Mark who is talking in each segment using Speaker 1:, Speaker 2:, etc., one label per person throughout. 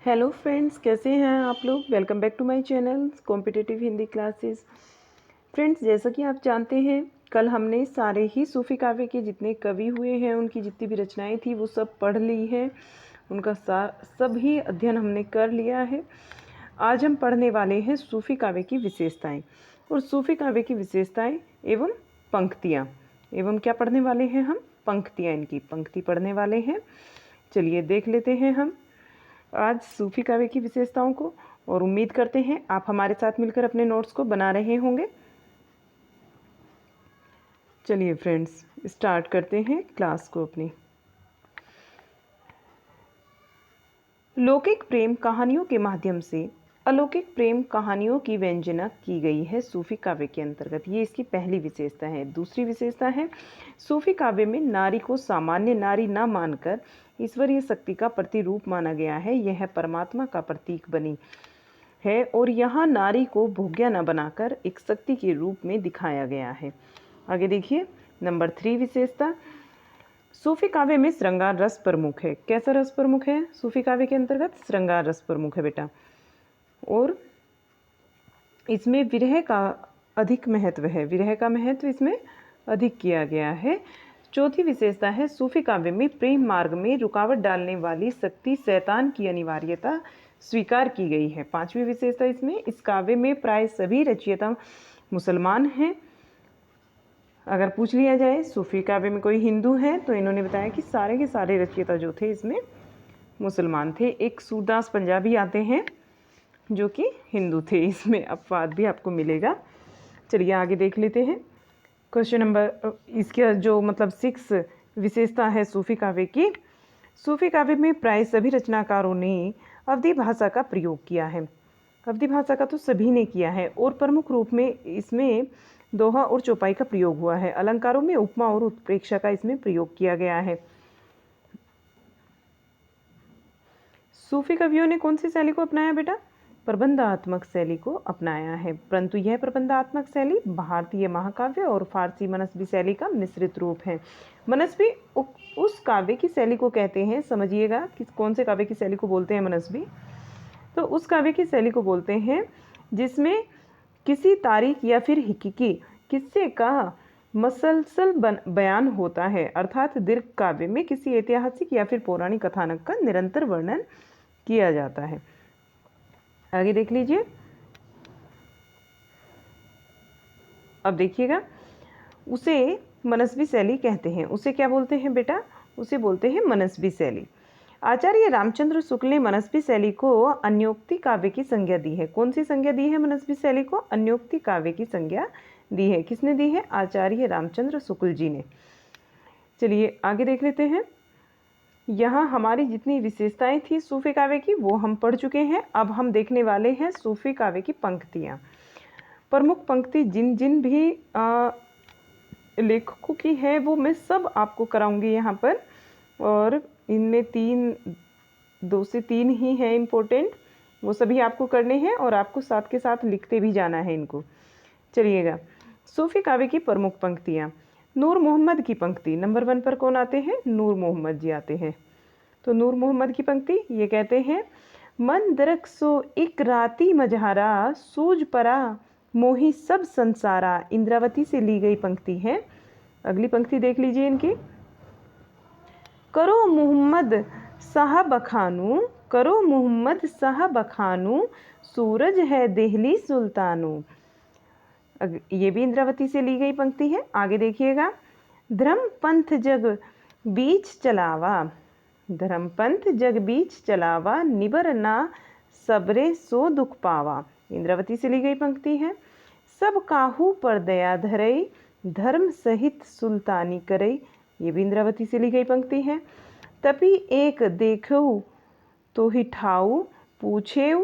Speaker 1: Hello friends, कैसे हैं आप लोग। Welcome back to my channel competitive Hindi classes. Friends, जैसा कि आप जानते हैं, कल हमने सारे ही सूफी काव्य के जितने कवि हुए हैं, उनकी जितनी भी रचनाएं थी वो सब पढ़ ली हैं। उनका सब ही अध्ययन हमने कर लिया है। आज हम पढ़ने वाले हैं सूफी काव्य की विशेषताएं और सूफी काव्य की विशेषताएं एवं पंक्तियाँ। एवं क्या पढ़ने वाले हैं हम? पंक्तियाँ। इनकी पंक्ति पढ़ने वाले हैं। चलिए देख लेते हैं हम आज सूफी काव्य की विशेषताओं को, और उम्मीद करते हैं आप हमारे साथ मिलकर अपने नोट्स को बना रहे होंगे। चलिए फ्रेंड्स, स्टार्ट करते हैं क्लास को अपनी। लौकिक प्रेम कहानियों के माध्यम से अलौकिक प्रेम कहानियों की व्यंजना की गई है सूफी काव्य के अंतर्गत। ये इसकी पहली विशेषता है। दूसरी विशेषता है, सूफी काव्य में नारी को सामान्य नारी न मानकर ईश्वरीय शक्ति का प्रतिरूप माना गया है। यह परमात्मा का प्रतीक बनी है और यहाँ नारी को भोग्या न बनाकर एक शक्ति के रूप में दिखाया गया है। आगे देखिए, नंबर 3 विशेषता, सूफी काव्य में श्रृंगार रस प्रमुख है। कैसा रस प्रमुख है सूफी काव्य के अंतर्गत? श्रृंगार रस प्रमुख है बेटा। और इसमें विरह का अधिक महत्व है। विरह का महत्व इसमें अधिक किया गया है। चौथी विशेषता है, सूफी काव्य में प्रेम मार्ग में रुकावट डालने वाली शक्ति शैतान की अनिवार्यता स्वीकार की गई है। पांचवी विशेषता इसमें, इस काव्य में प्राय सभी रचयिता मुसलमान हैं। अगर पूछ लिया जाए सूफी काव्य में कोई हिंदू है, तो इन्होंने बताया कि सारे के सारे रचयिता जो थे इसमें मुसलमान थे। एक सूरदास पंजाबी आते हैं जो कि हिंदू थे। इसमें अपवाद भी आपको मिलेगा। चलिए आगे देख लेते हैं। क्वेश्चन नंबर, इसका जो मतलब 6 विशेषता है सूफी काव्य की। सूफी काव्य में प्राय सभी रचनाकारों ने अवधी भाषा का प्रयोग किया है। अवधी भाषा का तो सभी ने किया है और प्रमुख रूप में इसमें दोहा और चौपाई का प्रयोग हुआ है। अलंकारों में उपमा और उत्प्रेक्षा का इसमें प्रयोग किया गया है। सूफी कवियों ने कौन सी शैली को अपनाया बेटा? प्रबंधात्मक शैली को अपनाया है। परंतु यह प्रबंधात्मक शैली भारतीय महाकाव्य और फारसी मनस्वी शैली का मिश्रित रूप है। मनस्वी उस काव्य की शैली को कहते हैं, समझिएगा कि कौन से काव्य की शैली को बोलते हैं मनस्वी। तो उस काव्य की शैली को बोलते हैं जिसमें किसी तारीख या फिर हकीकी किस्से का मसलसल बयान होता है, अर्थात दीर्घ काव्य में किसी ऐतिहासिक या फिर पौराणिक कथानक का निरंतर वर्णन किया जाता है। आगे देख लीजिए। अब देखिएगा, उसे मनस्वी शैली कहते हैं। उसे क्या बोलते हैं बेटा? उसे बोलते हैं मनस्वी शैली। आचार्य रामचंद्र शुक्ल ने मनस्वी शैली को अन्योक्ति काव्य की संज्ञा दी है। कौन सी संज्ञा दी है मनस्वी शैली को? अन्योक्ति काव्य की संज्ञा दी है। किसने दी है? आचार्य रामचंद्र शुक्ल जी ने। चलिए आगे देख लेते हैं। यहाँ हमारी जितनी विशेषताएं थी सूफी काव्य की वो हम पढ़ चुके हैं। अब हम देखने वाले हैं सूफी काव्य की पंक्तियाँ। प्रमुख पंक्ति जिन जिन भी लेखकों की है वो मैं सब आपको कराऊंगी यहाँ पर, और इनमें 2 से 3 ही हैं इम्पोर्टेंट, वो सभी आपको करने हैं और आपको साथ के साथ लिखते भी जाना है इनको। चलिएगा, सूफी काव्य की प्रमुख पंक्तियाँ। नूर मोहम्मद की पंक्ति नंबर 1 पर कौन आते हैं? नूर मोहम्मद जी आते हैं। तो नूर मोहम्मद की पंक्ति ये कहते हैं, मन दरक सो एक राती मजहारा, सूझ परा मोही सब संसारा। इंद्रावती से ली गई पंक्ति है। अगली पंक्ति देख लीजिए इनकी। करो मोहम्मद साहब बखानू, करो मोहम्मद साहब बखानू, सूरज है देहली सुल्तानू। ये भी इंद्रावती से ली गई पंक्ति है। आगे देखिएगा, धर्म पंथ जग बीच चलावा, धर्म पंथ जग बीच चलावा, निबर ना सबरे सो दुख पावा। इंद्रावती से ली गई पंक्ति है। सब काहू पर दया धरई, धर्म सहित सुल्तानी करई। ये भी इंद्रावती से ली गई पंक्ति है। तपी एक देखऊ तो ही ठाऊ, पूछेऊ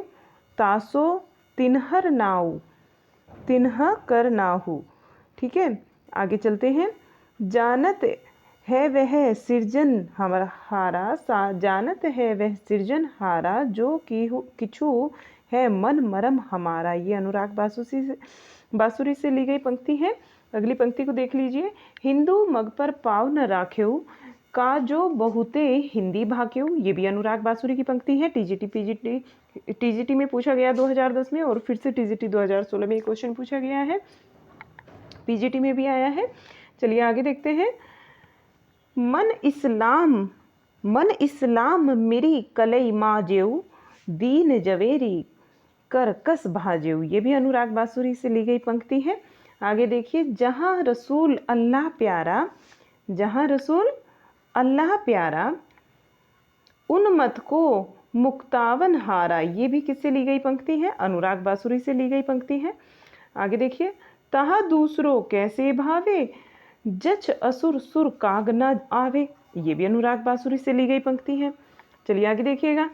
Speaker 1: तासो तिन्हर नाऊ, तिन्ह कर नाहू। ठीक है, आगे चलते हैं। जानत है वह सिरजन हारा, जानत है वह सिरजन हारा, जो किछु है मन मरम हमारा। ये अनुराग बांसुरी से ली गई पंक्ति है। अगली पंक्ति को देख लीजिए। हिंदू मग पर पाव न राखेऊ, काजो बहुते हिंदी भाक्यू, ये भी अनुराग बासुरी की पंक्ति है। टीजीटी में पूछा गया 2010 में, और फिर से टीजीटी 2016 में क्वेश्चन पूछा गया है, पीजीटी में भी आया है। चलिए आगे देखते हैं। मन इस्लाम मेरी कलई माजेऊ, दीन जवेरी कर कस भाजेऊ, ये भी अनुराग बासुरी से ली गई पंक्ति है। आगे देखिए, जहाँ रसूल अल्लाह प्यारा उन्मत को मुक्तावन हारा, ये भी किससे ली गई पंक्ति है? अनुराग बासुरी से ली गई पंक्ति है। आगे देखिए, तहा दूसरो कैसे भावे, जच असुर सुर काग न आवे, ये भी अनुराग बासुरी से ली गई पंक्ति है। चलिए आगे देखिएगा,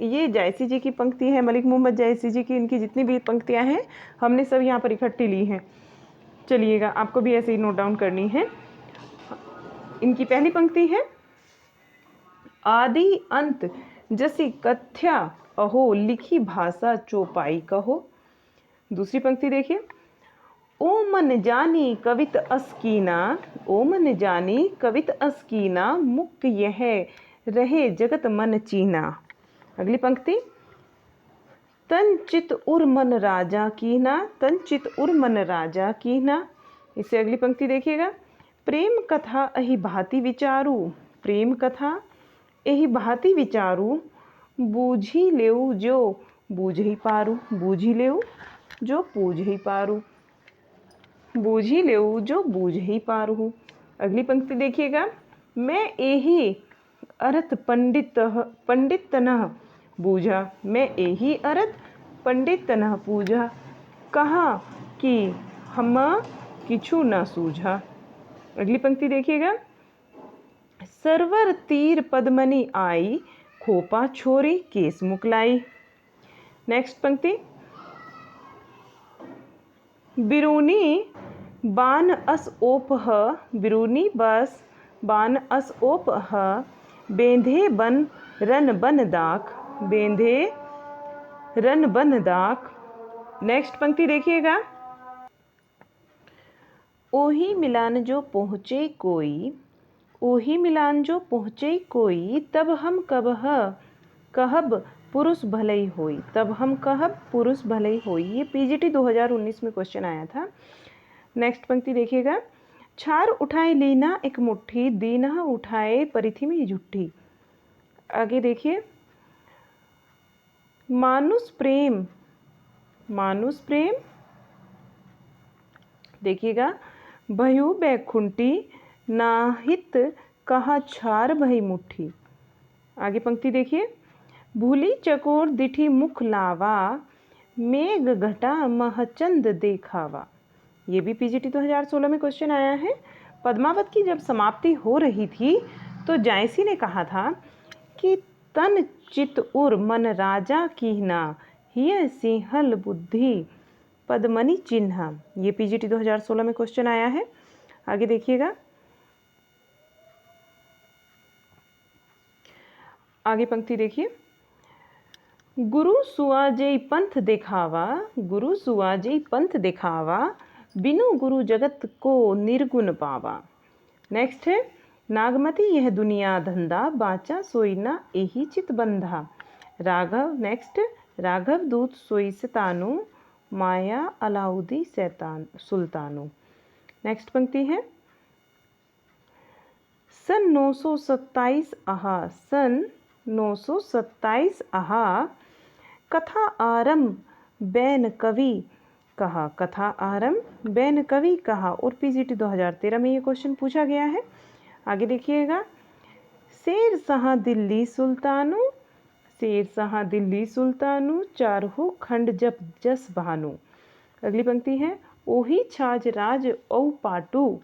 Speaker 1: ये जायसी जी की पंक्ति है, मलिक मोहम्मद जायसी जी की। इनकी जितनी भी पंक्तियां हैं हमने सब यहाँ पर इकट्ठी ली हैं। चलिएगा, आपको भी ऐसे ही नोट डाउन करनी है। इनकी पहली पंक्ति है, आदि अंत जसी कथ्या अहो, लिखी भाषा चौपाई कहो। दूसरी पंक्ति देखिए, ओ मन जानी कवित अस्कीना, मुक यह रहे जगत मन चीना। अगली पंक्ति, तन चित उर मन राजा कीना। इससे अगली पंक्ति देखिएगा, प्रेम कथा अहि भांति विचारू, बूझी लेऊ जो बूझ ही पारू। अगली पंक्ति देखिएगा, मैं एही अर्थ पंडित तनह बूझा, कहा कि हम किछु न सूझा। अगली पंक्ति देखिएगा, सरवर तीर पद्मनी आई, खोपा छोरी केस मुकलाई। नेक्स्ट पंक्ति, बिरूनी बान अस ओप ह, बेंधे रन बन दाख। नेक्स्ट पंक्ति देखिएगा, ओही मिलान जो पहुँचे कोई, तब हम कहब पुरुष भलई होई, ये पीजीटी 2019 में क्वेश्चन आया था। नेक्स्ट पंक्ति देखिएगा, छार उठाए लीना एक मुट्ठी, दीना उठाए परिथि में जुट्ठी। आगे देखिए, मानुष प्रेम देखिएगा, भयु बैकुंठी, नाहित कहा छार भई मुट्ठी। आगे पंक्ति देखिए, भूली चकोर दिठी मुख लावा, मेघ घटा महचंद देखावा, ये भी पीजीटी 2016 में क्वेश्चन आया है। पद्मावत की जब समाप्ति हो रही थी तो जायसी ने कहा था कि तन चित उर मन राजा कीना, हिय सिंहल बुद्धि पद्मनी चिन्ह, ये पीजीटी 2016 में क्वेश्चन आया है। आगे देखिएगा, आगे पंक्ति देखिए, गुरु सुआजई पंथ दिखावा, बिनु गुरु जगत को निर्गुण पावा। नेक्स्ट है, नागमती यह दुनिया धंधा, बाचा सोई ना एही चित बंधा। राघव दूत सोई सतानु, माया अलाउदी सुल्तानु। नेक्स्ट पंक्ति है, सन 927 आहा, कथा आरंभ बैन कवि कहा, और पीजीटी 2013 में ये क्वेश्चन पूछा गया है। आगे देखिएगा, शेर शाह दिल्ली सुल्तानु, चारहु खंड जप जस भानु। अगली पंक्ति है, ओही छाज राज औ पाटू,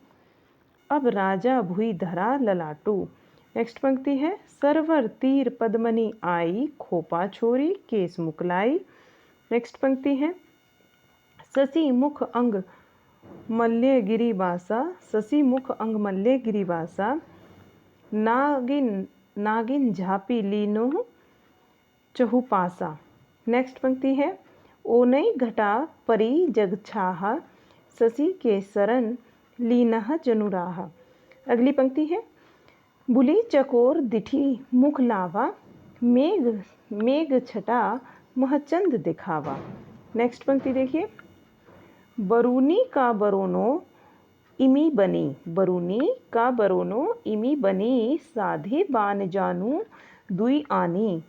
Speaker 1: अब राजा भुई धरा ललाटू। नेक्स्ट पंक्ति है, सरवर तीर पद्मनी आई, खोपा छोरी केस मुकलाई। नेक्स्ट पंक्ति है, शशि मुख अंग मल्य गिरिबासा, नागिन झापी लीनो चहुपासा। नेक्स्ट पंक्ति है, ओनई घटा परी जग छाहा, शशि के शरण लीनह जनुराहा। अगली पंक्ति है, बुली चकोर दिठी मुख लावा, मेघ मेघ छटा महचंद दिखावा। नेक्स्ट पंक्ति देखिए, बरूनी का बरोनो इमी बनी, बरूनी का बरोनो इमी बनी, साधे बान जानू दुई आनी।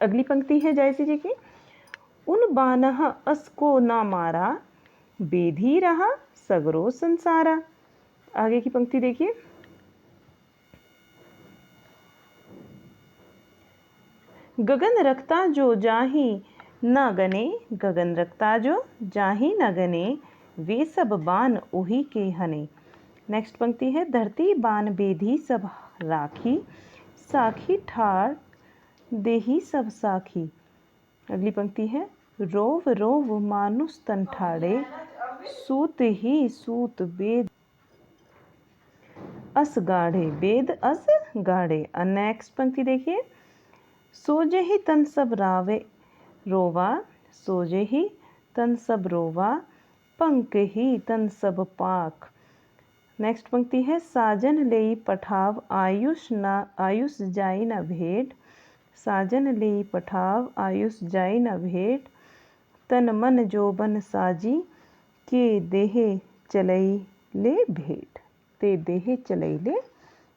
Speaker 1: अगली पंक्ति है जयसी जी की, उन बानह अस को ना मारा, बेधी रहा सगरो संसारा। आगे की पंक्ति देखिए, गगन रखता जो जाही न गने, गगन रखता जो जाही न गने, वे सब बान ओही के हने। नेक्स्ट पंक्ति है, धरती बान बेधी सब राखी, साखी ठार देही सब साखी। अगली पंक्ति है, रोव रोव मानुष तन ठाड़े, सूत ही सूत वेद अस गाढ़े, वेद अस गाढ़े। नेक्स्ट पंक्ति देखिए, सोजे ही तन सब रावे रोवा, सोजे ही तन सब रोवा, पंख ही तन सब पाख। नेक्स्ट पंक्ति है, साजन लेई पठाव आयुष जाई न भेंट, साजन लेई पठाव आयुष जाई न भेंट, तन मन जोबन साजी के देहे चलई ले भेंट, ते देहे चलई ले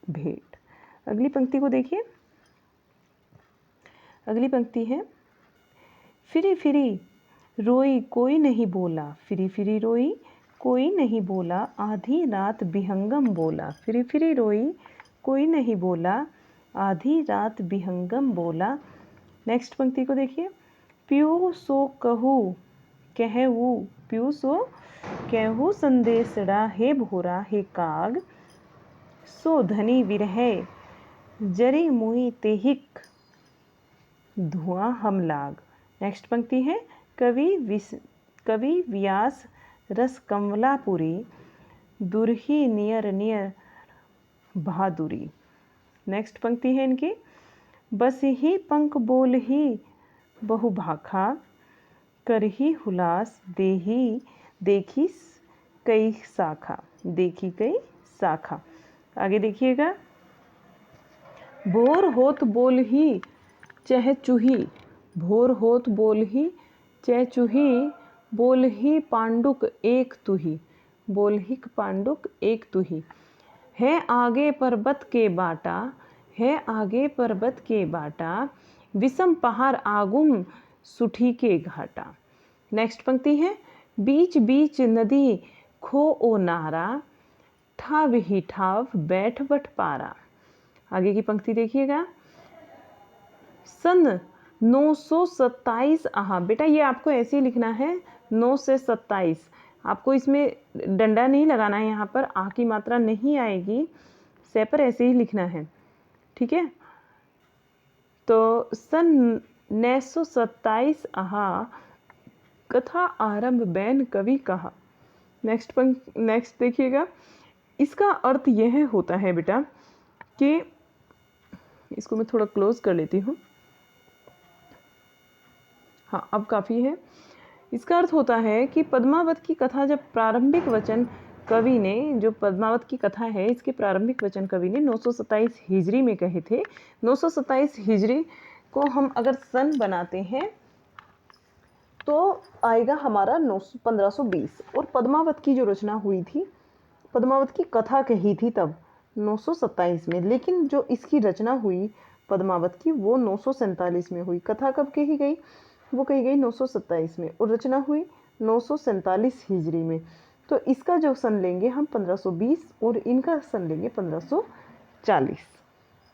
Speaker 1: भेंट। अगली पंक्ति को देखिए, अगली पंक्ति है, फिरी फिरी रोई कोई नहीं बोला, फिरी फिरी रोई कोई नहीं बोला, आधी रात विहंगम बोला, फिरी फिरी रोई कोई नहीं बोला, आधी रात विहंगम बोला। नेक्स्ट पंक्ति को देखिए, प्यू सो कहू कहू, प्यू सो कहू संदेशड़ा, हे भोरा हे काग, सो धनी विरह जरी मुई तेहिक धुआं हम लाग। नेक्स्ट पंक्ति है, कवि व्यास रस कमलापुरी, दुरही नियर नियर बहादुरी। नेक्स्ट पंक्ति है इनकी, बस ही पंख बोल ही बहु भाखा, करही हुलास देही देखी कई शाखा, देखी कई शाखा। आगे देखिएगा, भोर होत बोल ही चह चूही, भोर होत बोल ही चह चूही, बोल ही पांडुक एक तुही, बोल ही पांडुक एक तुही, है आगे पर्वत के बाटा, है आगे पर्वत के बाटा, विषम पहाड़ आगुम सुठी के घाटा। नेक्स्ट पंक्ति है, बीच बीच नदी खो ओ नारा, ठाव ही ठाव बैठ बट पारा। आगे की पंक्ति देखिएगा, सन 927 आहा, बेटा ये आपको ऐसे ही लिखना है 9 से 27, आपको इसमें डंडा नहीं लगाना है, यहाँ पर आ की मात्रा नहीं आएगी, से पर ऐसे ही लिखना है, ठीक है। तो सन 927 आहा, कथा आरंभ बैन कवि कहा। नेक्स्ट देखिएगा, इसका अर्थ यह होता है बेटा कि इसको मैं थोड़ा क्लोज कर लेती हूँ, हाँ अब काफ़ी है। इसका अर्थ होता है कि पद्मावत की कथा जब प्रारंभिक वचन कवि ने, जो पद्मावत की कथा है इसके प्रारंभिक वचन कवि ने 927 हिजरी में कहे थे। 927 हिजरी को हम अगर सन बनाते हैं तो आएगा हमारा 1520, और पद्मावत की जो रचना हुई थी, पद्मावत की कथा कही थी तब 927 में, लेकिन जो इसकी रचना हुई पद्मावत की वो 947 में हुई। कथा कब कही गई? वो कही गई 927 में, और रचना हुई 947 हिजरी में। तो इसका जो सन लेंगे हम 1520 और इनका सन लेंगे 1540।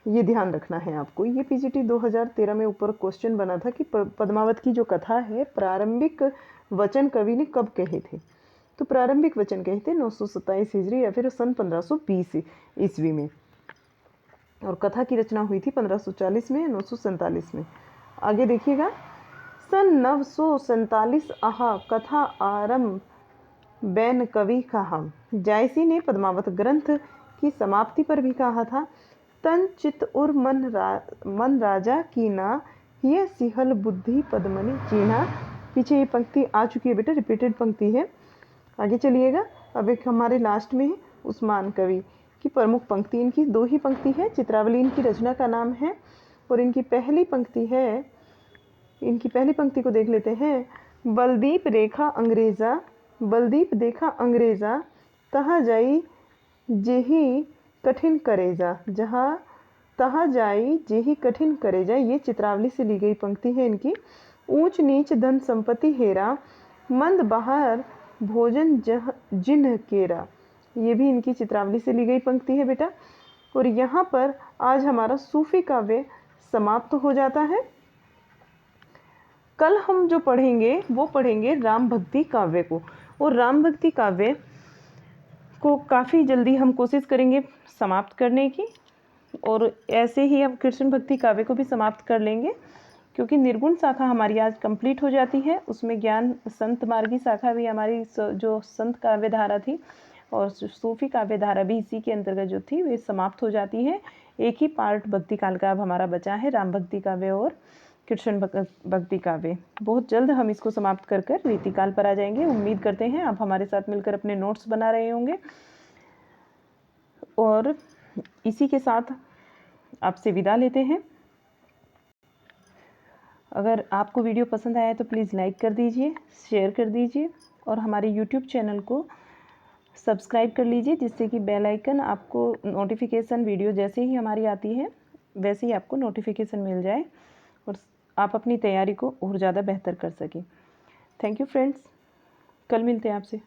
Speaker 1: ये ध्यान रखना है आपको। ये पीजीटी 2013 में ऊपर क्वेश्चन बना था कि पद्मावत की जो कथा है प्रारंभिक वचन कवि ने कब कहे थे, तो प्रारंभिक वचन कहे थे 927 हिजरी या फिर सन 1520 ईस्वी में, और कथा की रचना हुई थी 1540 में, 947 में। आगे देखिएगा, सन 947 आहा, कथा आरंभ बैन कवि कहा। जायसी ने पद्मावत ग्रंथ की समाप्ति पर भी कहा था, तन चित और मन राजा की ना, ये सिहल बुद्धि पद्मनि चीना। पीछे ये पंक्ति आ चुकी है बेटा, रिपीटेड पंक्ति है। आगे चलिएगा, अब एक हमारे लास्ट में है उस्मान कवि, की प्रमुख पंक्ति, इनकी 2 ही पंक्ति है। चित्रावली इनकी रचना का नाम है और इनकी पहली पंक्ति है, इनकी पहली पंक्ति को देख लेते हैं। बलदीप रेखा अंग्रेजा, बलदीप देखा अंग्रेजा, तहाँ जाई जेही कठिन करेजा, जहाँ तहाँ जाई जेही कठिन करेजा, ये चित्रावली से ली गई पंक्ति है इनकी। ऊंच नीच धन संपत्ति हेरा, मंद बाहर भोजन जिन्ह केरा, ये भी इनकी चित्रावली से ली गई पंक्ति है बेटा। और यहाँ पर आज हमारा सूफी काव्य समाप्त हो जाता है। कल हम जो पढ़ेंगे वो पढ़ेंगे राम भक्ति काव्य को, और राम भक्ति काव्य को काफ़ी जल्दी हम कोशिश करेंगे समाप्त करने की, और ऐसे ही हम कृष्ण भक्ति काव्य को भी समाप्त कर लेंगे, क्योंकि निर्गुण शाखा हमारी आज कंप्लीट हो जाती है। उसमें ज्ञान संत मार्गी शाखा भी हमारी जो संत काव्य धारा थी और सूफी काव्य धारा भी इसी के अंतर्गत जो थी वे समाप्त हो जाती है। एक ही पार्ट भक्ति काल का अब हमारा बचा है, राम भक्ति काव्य और कृष्ण भक्ति काव्य। बहुत जल्द हम इसको समाप्त कर कर रीतिकाल पर आ जाएंगे। उम्मीद करते हैं आप हमारे साथ मिलकर अपने नोट्स बना रहे होंगे, और इसी के साथ आपसे विदा लेते हैं। अगर आपको वीडियो पसंद आया तो प्लीज़ लाइक कर दीजिए, शेयर कर दीजिए, और हमारे यूट्यूब चैनल को सब्सक्राइब कर लीजिए, जिससे कि बेल आइकन आपको नोटिफिकेशन, वीडियो जैसे ही हमारी आती है वैसे ही आपको नोटिफिकेशन मिल जाए और आप अपनी तैयारी को और ज़्यादा बेहतर कर सकें। थैंक यू फ्रेंड्स, कल मिलते हैं आपसे।